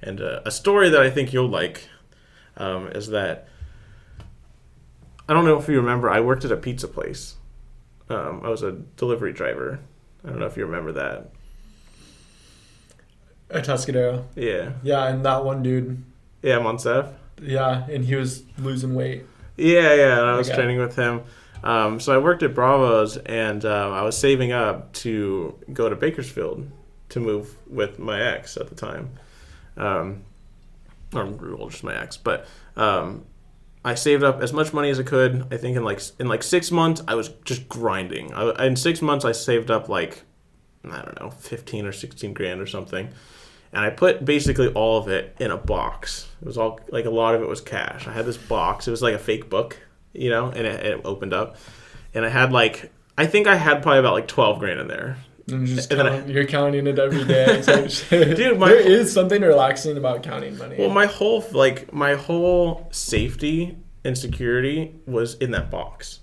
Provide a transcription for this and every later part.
And a story that I think you'll like is that, I don't know if you remember, I worked at a pizza place. I was a delivery driver. I don't know if you remember that. At Tuscadero. Yeah. Yeah, and that one dude. Yeah, Monsef. Yeah, and he was losing weight. Yeah, and I was training with him. So I worked at Bravo's, and I was saving up to go to Bakersfield to move with my ex at the time. Or well, just my ex. But I saved up as much money as I could. I think in 6 months, I was just grinding. In 6 months, I saved up I don't know, 15 or 16 grand or something. And I put basically all of it in a box. It was all, a lot of it was cash. I had this box. It was like a fake book, and it opened up. And I had I think I had probably about 12 grand in there. And you're counting it every day. Dude, there is something relaxing about counting money. Well, my whole safety and security was in that box.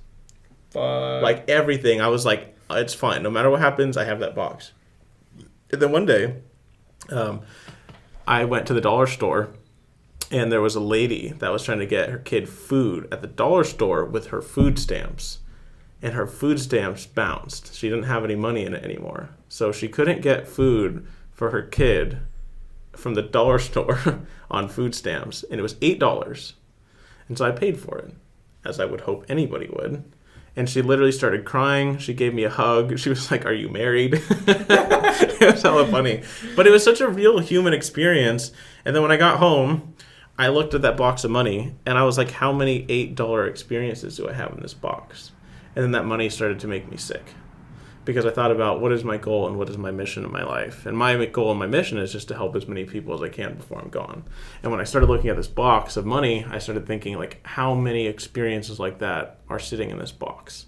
Everything. I was like, it's fine. No matter what happens, I have that box. And then one day, I went to the dollar store, and there was a lady that was trying to get her kid food at the dollar store with her food stamps. And her food stamps bounced. She didn't have any money in it anymore. So she couldn't get food for her kid from the dollar store on food stamps. And it was $8. And so I paid for it, as I would hope anybody would. And she literally started crying. She gave me a hug. She was like, "Are you married?" It was hella funny. But it was such a real human experience. And then when I got home, I looked at that box of money, and I was like, how many $8 experiences do I have in this box? And then that money started to make me sick, because I thought about, what is my goal and what is my mission in my life? And my goal and my mission is just to help as many people as I can before I'm gone. And when I started looking at this box of money, I started thinking, how many experiences like that are sitting in this box?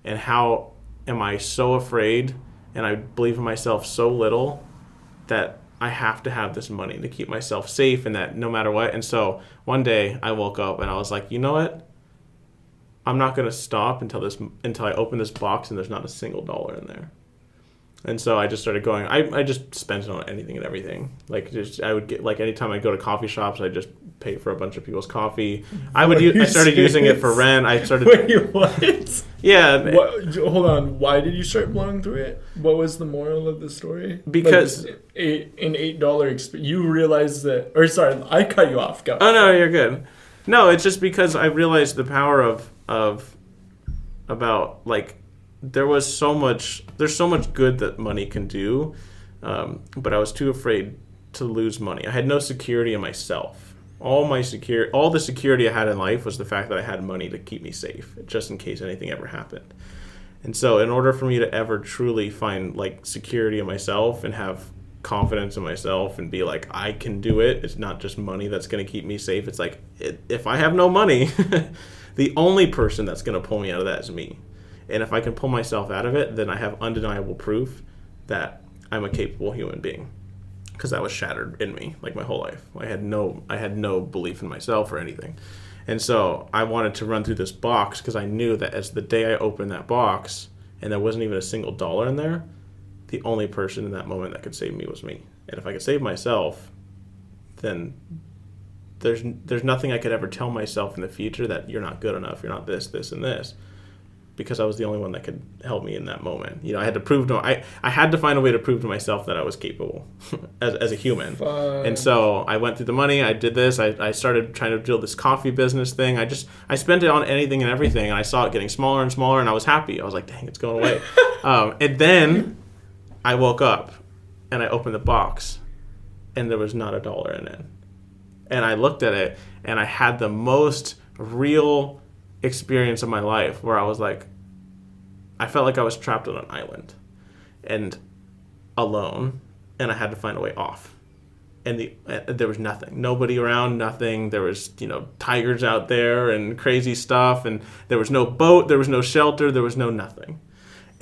And how am I so afraid, and I believe in myself so little, that I have to have this money to keep myself safe, and that no matter what. And so one day I woke up and I was like, you know what? I'm not going to stop until I open this box and there's not a single dollar in there. And so I just started going. I just spent it on anything and everything. I would get anytime I go to coffee shops, I just pay for a bunch of people's coffee. I started using it for rent. I started. Wait, what? Yeah. Hold on. Why did you start blowing through it? What was the moral of the story? Because an $8 you realized that. Or sorry, I cut you off. Go. Oh no, you're good. No, it's just because I realized the power of there's so much good that money can do, but I was too afraid to lose money. I had no security in myself. All the security I had in life was the fact that I had money to keep me safe, just in case anything ever happened. And so in order for me to ever truly find security in myself and have confidence in myself and be like, I can do it, it's not just money that's going to keep me safe. It's if I have no money, the only person that's going to pull me out of that is me. And if I can pull myself out of it, then I have undeniable proof that I'm a capable human being, because that was shattered in me my whole life. I had no belief in myself or anything. And so I wanted to run through this box, because I knew that as the day I opened that box and there wasn't even a single dollar in there, the only person in that moment that could save me was me. And if I could save myself, then there's nothing I could ever tell myself in the future that you're not good enough, you're not this, and this, because I was the only one that could help me in that moment. I had to I had to find a way to prove to myself that I was capable as a human. And so I went through the money, I did this, I started trying to build this coffee business thing. I spent it on anything and everything, and I saw it getting smaller and smaller, and I was happy. I was like, dang, it's going away. And then I woke up and I opened the box and there was not a dollar in it. And I looked at it and I had the most real experience of my life, where I was like, I felt like I was trapped on an island and alone, and I had to find a way off. And there was nothing, nobody around, nothing. There was, tigers out there and crazy stuff, and there was no boat, there was no shelter, there was no nothing.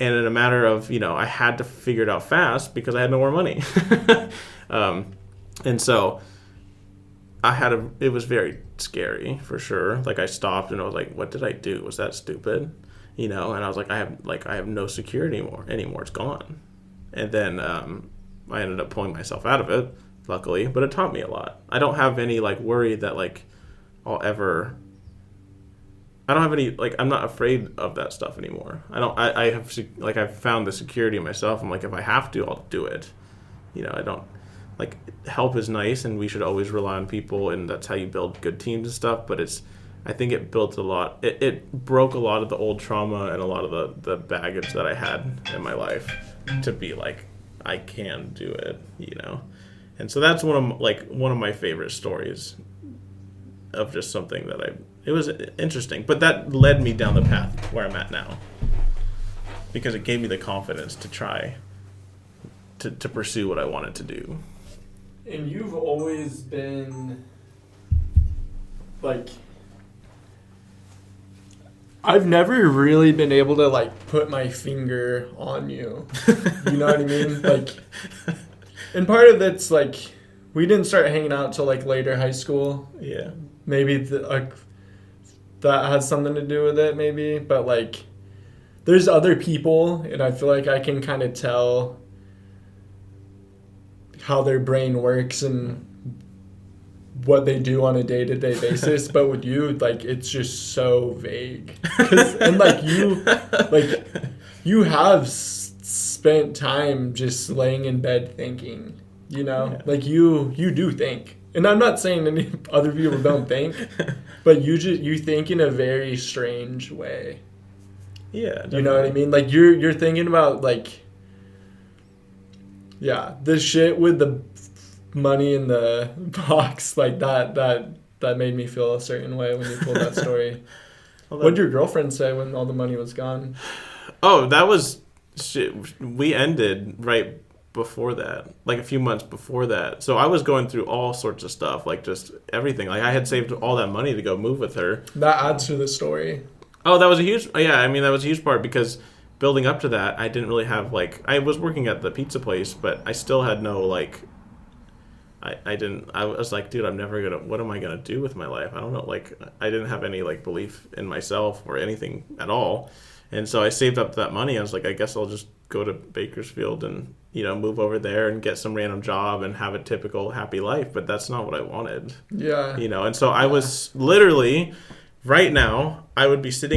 And in a matter of, I had to figure it out fast because I had no more money. And so it was very scary, for sure. I stopped and I was like, what did I do? Was that stupid? And I was like, I have no security anymore. It's gone. And then I ended up pulling myself out of it, luckily, but it taught me a lot. I don't have any like worry that like I'll ever. I don't have any like I'm not afraid of that stuff anymore. I have like I've found the security in myself. I'm like if I have to, I'll do it. I don't like help is nice and we should always rely on people and that's how you build good teams and stuff. But I think it built a lot. It broke a lot of the old trauma and a lot of the baggage that I had in my life to be like I can do it. And so that's one of my favorite stories of just something that it was interesting, but that led me down the path where I'm at now because it gave me the confidence to try to pursue what I wanted to do. And you've always been like, I've never really been able to like put my finger on you. You know what I mean? Like, and part of it's like we didn't start hanging out till like later high school. Yeah. Maybe that has something to do with it, maybe. But like, there's other people, and I feel like I can kind of tell how their brain works and what they do on a day-to-day basis. But with you, like, it's just so vague. And like you have spent time just laying in bed thinking. Yeah. Like you do think. And I'm not saying any other people don't think, but you think in a very strange way. Yeah, definitely. You know what I mean? Like you're thinking about like, yeah, the shit with the money in the box, like that made me feel a certain way when you told that story. What did your girlfriend say when all the money was gone? Oh, that was shit. We ended right before that, like a few months before that. So I was going through all sorts of stuff, like just everything. Like I had saved all that money to go move with her. That adds to the story. Oh, that was a huge, yeah, I mean, that was a huge part because building up to that, I didn't really have like, I was working at the pizza place, but I still had no like, I was like, dude, what am I going to do with my life? I don't know. Like, I didn't have any like belief in myself or anything at all. And so I saved up that money. I was like, I guess I'll just go to Bakersfield and, move over there and get some random job and have a typical happy life. But that's not what I wanted. Yeah. And so I was literally right now, I would be sitting